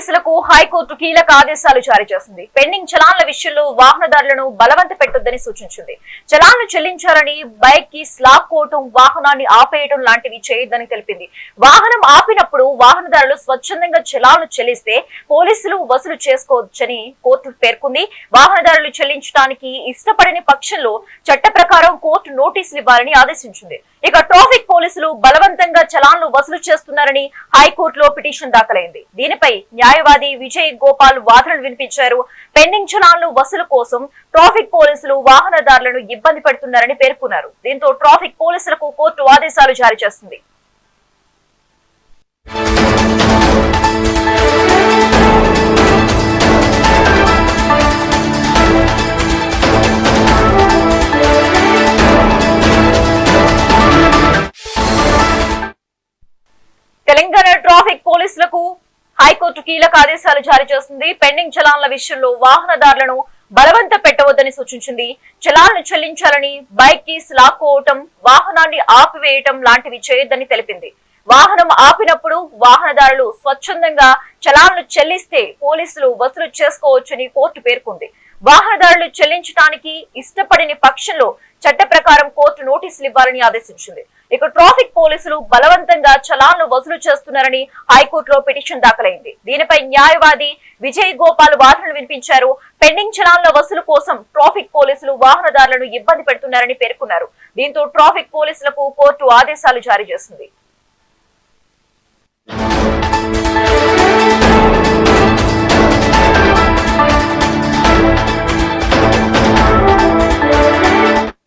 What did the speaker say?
పోలీసులకు హైకోర్టు కీలక ఆదేశాలు జారీ చేసింది. పెండింగ్ చలాన్ల విషయంలో వాహనదారులను బలవంత పెట్టొద్దని సూచించింది. చలాన్లు చెల్లించాలని బైక్ కి లాక్కోవటం, వాహనాన్ని ఆపేయడం లాంటివి చేయొద్దని తెలిపింది. వాహనం ఆపినప్పుడు వాహనదారులు స్వచ్ఛందంగా చలాన్లు చెల్లిస్తే పోలీసులు వసూలు చేసుకోవచ్చని కోర్టు పేర్కొంది. వాహనదారులు చెల్లించడానికి ఇష్టపడని పక్షంలో చట్ట ప్రకారం కోర్టు నోటీసులు ఇవ్వాలని ఆదేశించింది. ఇక ట్రాఫిక్ పోలీసులు బలవంతంగా చలాన్లు వసూలు చేస్తున్నారని హైకోర్టులో పిటిషన్ దాఖలైంది. దీనిపై న్యాయవాది విజయ్ గోపాల్ వాదనలు వినిపించారు. పెండింగ్ చలాన్లు వసూలు కోసం ట్రాఫిక్ పోలీసులు వాహనదారులను ఇబ్బంది పెడుతున్నారని పేర్కొన్నారు. దీంతో ట్రాఫిక్ పోలీసులకు కోర్టు ఆదేశాలు జారీ చేసింది. తెలంగాణ ట్రాఫిక్ పోలీసులకు హైకోర్టు కీలక ఆదేశాలు జారీ చేస్తుంది. పెండింగ్ చలాన్ల విషయంలో వాహనదారులను బలవంత పెట్టవద్దని సూచించింది. చలాన్లు చెల్లించాలని బైక్ కీస్ లాక్కోవటం, వాహనాన్ని ఆపివేయటం లాంటివి చేయొద్దని తెలిపింది. వాహనం ఆపినప్పుడు వాహనదారులు స్వచ్ఛందంగా చలాన్లు చెల్లిస్తే పోలీసులు వసూలు చేసుకోవచ్చని కోర్టు పేర్కొంది. వాహనదారులు చెల్లించడానికి ఇష్టపడని పక్షంలో చట్ట ప్రకారం కోర్టు నోటీసులు ఇవ్వాలని ఆదేశించింది. ఇక ట్రాఫిక్ పోలీసులు బలవంతంగా చలాన్లు వసూలు చేస్తున్నారని హైకోర్టులో పిటిషన్ దాఖలైంది. దీనిపై న్యాయవాది విజయ్ గోపాల్ వాదనలు వినిపించారు. పెండింగ్ చలాన్ల వసూలు కోసం ట్రాఫిక్ పోలీసులు వాహనదారులను ఇబ్బంది పెడుతున్నారని పేర్కొన్నారు. దీంతో ట్రాఫిక్ పోలీసులకు కోర్టు ఆదేశాలు జారీ చేసింది.